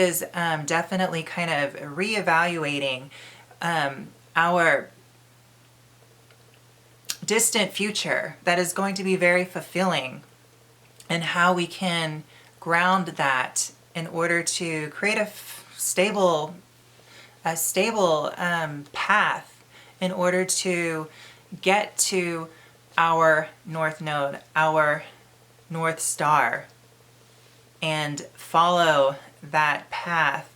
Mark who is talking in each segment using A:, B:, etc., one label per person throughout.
A: is definitely kind of reevaluating our distant future that is going to be very fulfilling, and how we can ground that in order to create a stable path in order to get to our North Node, our North Star, and follow that path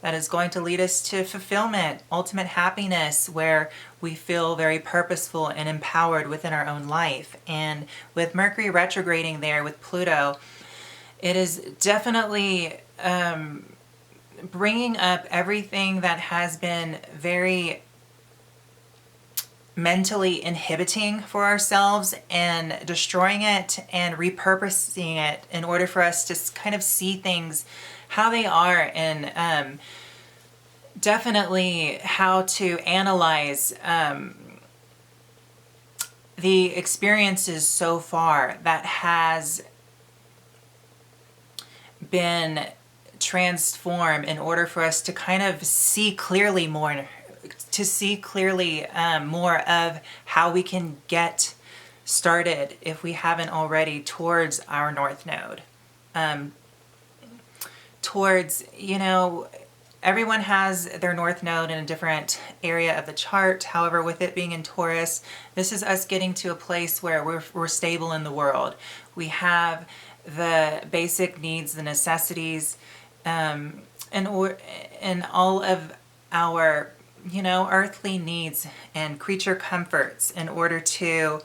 A: that is going to lead us to fulfillment, ultimate happiness, where we feel very purposeful and empowered within our own life. And with Mercury retrograding there with Pluto, it is definitely bringing up everything that has been very mentally inhibiting for ourselves, and destroying it and repurposing it in order for us to kind of see things how they are, and definitely how to analyze the experiences so far that has been transformed in order for us to kind of see clearly more, more of how we can get started, if we haven't already, towards our North Node. Towards, everyone has their North Node in a different area of the chart. However, with it being in Taurus, this is us getting to a place where we're stable in the world. We have the basic needs, the necessities, and all of our earthly needs and creature comforts in order to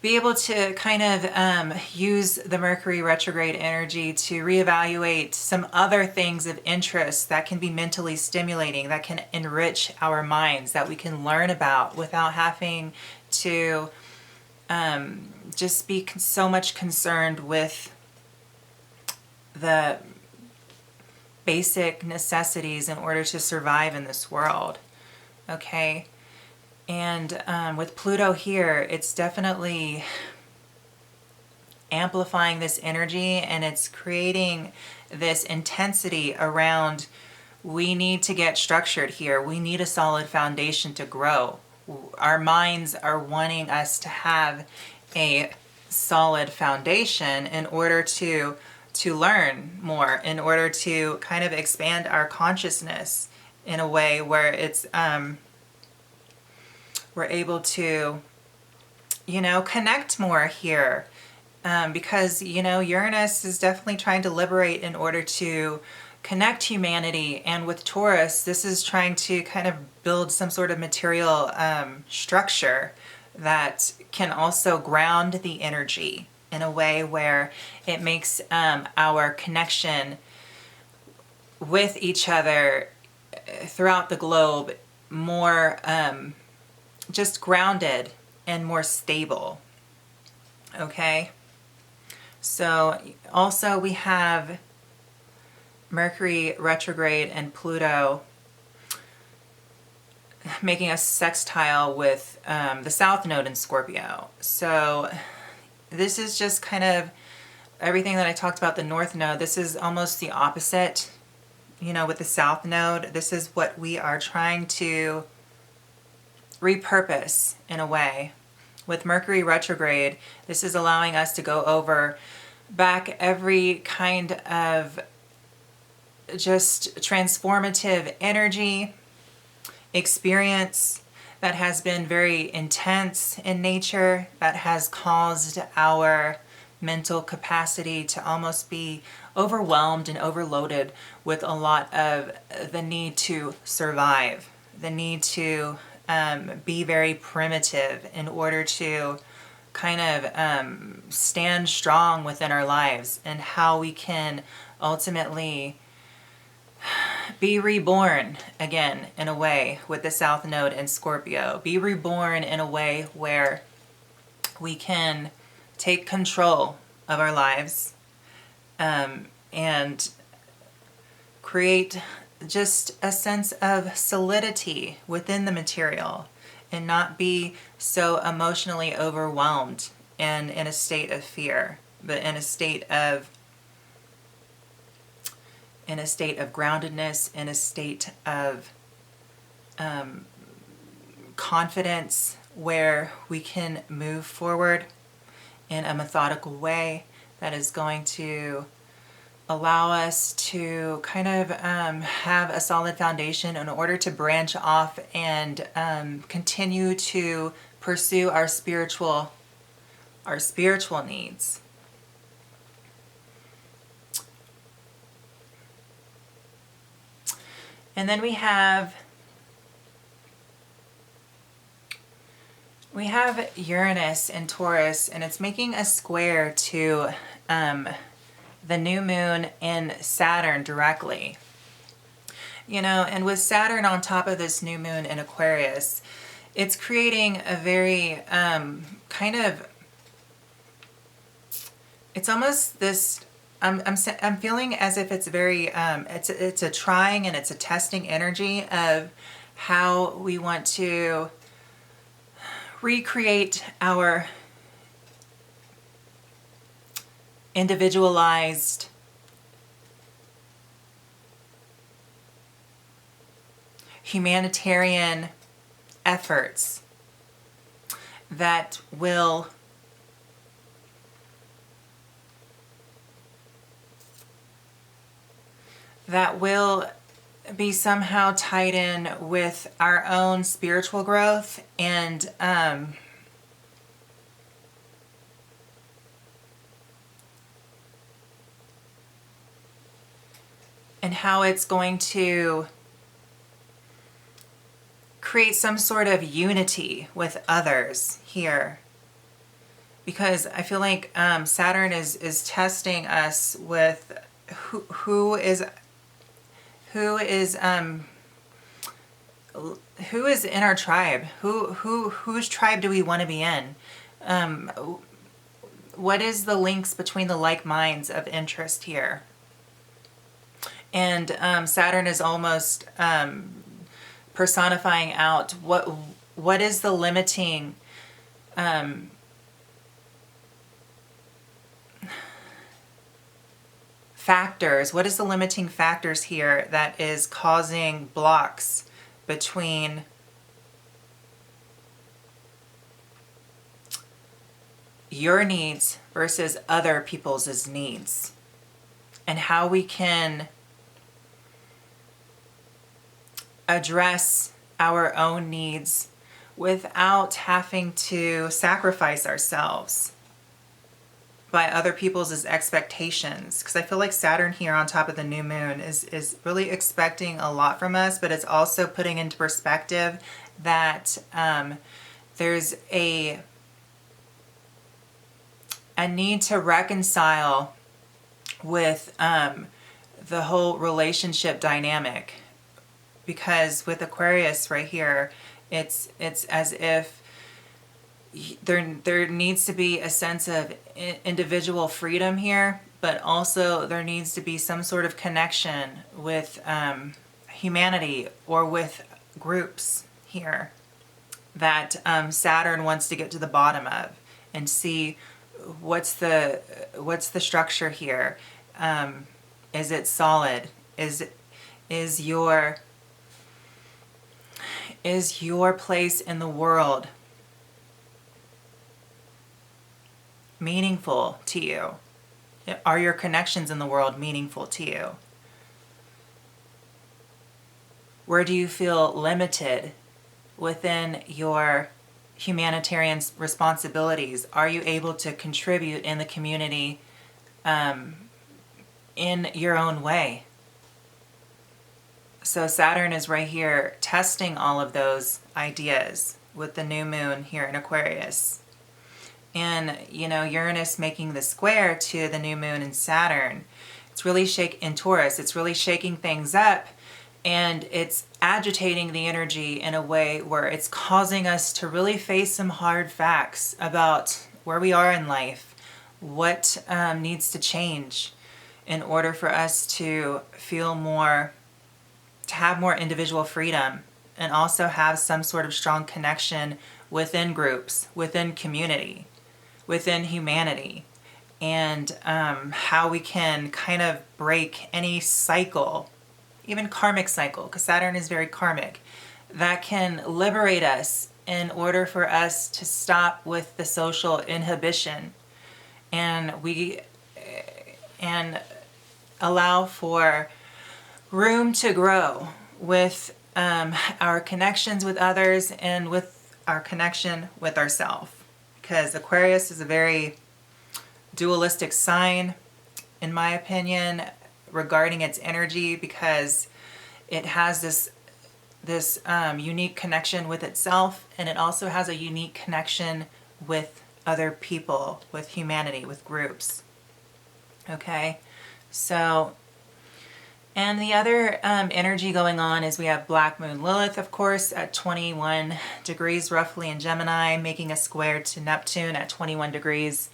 A: be able to kind of use the Mercury retrograde energy to reevaluate some other things of interest that can be mentally stimulating, that can enrich our minds, that we can learn about without having to just be so much concerned with the basic necessities in order to survive in this world. Okay? And with Pluto here, it's definitely amplifying this energy, and it's creating this intensity around, we need to get structured here. We need a solid foundation to grow. Our minds are wanting us to have a solid foundation in order to learn more, in order to kind of expand our consciousness in a way where it's we're able to connect more here, because Uranus is definitely trying to liberate in order to connect humanity, and with Taurus, this is trying to kind of build some sort of material structure that can also ground the energy in a way where it makes our connection with each other throughout the globe more just grounded and more stable. Okay? So also we have Mercury retrograde and Pluto making a sextile with the South Node in Scorpio. So this is just kind of everything that I talked about the North Node. This is almost the opposite, with the South Node. This is what we are trying to repurpose in a way. With Mercury retrograde, this is allowing us to go over back every kind of just transformative energy, experience that has been very intense in nature, that has caused our mental capacity to almost be overwhelmed and overloaded with a lot of the need to survive, the need to be very primitive in order to kind of stand strong within our lives, and how we can ultimately be reborn again in a way with the South Node in Scorpio. Be reborn in a way where we can take control of our lives and create just a sense of solidity within the material, and not be so emotionally overwhelmed and in a state of fear, but in a state of in a state of groundedness, in a state of confidence, where we can move forward in a methodical way that is going to allow us to kind of have a solid foundation in order to branch off and continue to pursue our spiritual needs. And then we have Uranus in Taurus, and it's making a square to the new moon in Saturn directly. You know, and with Saturn on top of this new moon in Aquarius, it's creating a very kind of, it's almost this, I'm feeling as if it's very, it's a trying and it's a testing energy of how we want to recreate our individualized humanitarian efforts that will be somehow tied in with our own spiritual growth and how it's going to create some sort of unity with others here. Because I feel like Saturn is testing us with who is in our tribe? Whose tribe do we want to be in? What is the links between the like minds of interest here? And Saturn is almost personifying out what is the limiting factors. What is the limiting factors here that is causing blocks between your needs versus other people's needs, and how we can address our own needs without having to sacrifice ourselves by other people's expectations. Because I feel like Saturn here on top of the new moon is really expecting a lot from us, but it's also putting into perspective that there's a need to reconcile with the whole relationship dynamic. Because with Aquarius right here, it's as if there needs to be a sense of individual freedom here, but also there needs to be some sort of connection with humanity or with groups here that Saturn wants to get to the bottom of and see what's the structure here. Is it solid? Is your place in the world meaningful to you? Are your connections in the world meaningful to you? Where do you feel limited within your humanitarian responsibilities? Are you able to contribute in the community in your own way? So Saturn is right here testing all of those ideas with the new moon here in Aquarius. And, you know, Uranus making the square to the new moon in Saturn, it's really in Taurus, it's really shaking things up, and it's agitating the energy in a way where it's causing us to really face some hard facts about where we are in life, what needs to change in order for us to feel more, to have more individual freedom, and also have some sort of strong connection within groups, within community, within humanity, and how we can kind of break any cycle, even karmic cycle, because Saturn is very karmic, that can liberate us in order for us to stop with the social inhibition, and allow for room to grow with our connections with others and with our connection with ourselves. Because Aquarius is a very dualistic sign, in my opinion, regarding its energy, because it has this unique connection with itself, and it also has a unique connection with other people, with humanity, with groups. Okay, so, and the other energy going on is we have Black Moon Lilith, of course, at 21 degrees roughly in Gemini, making a square to Neptune at 21 degrees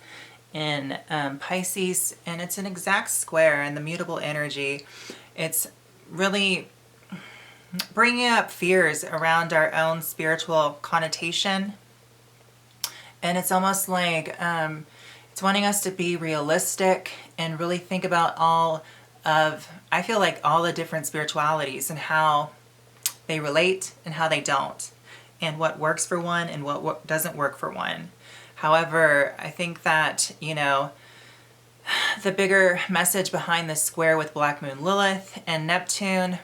A: in Pisces, and it's an exact square in the mutable energy. It's really bringing up fears around our own spiritual connotation, and it's almost like it's wanting us to be realistic and really think about I feel like all the different spiritualities and how they relate and how they don't, and what works for one and what doesn't work for one. However, I think that, the bigger message behind this square with Black Moon Lilith and Neptune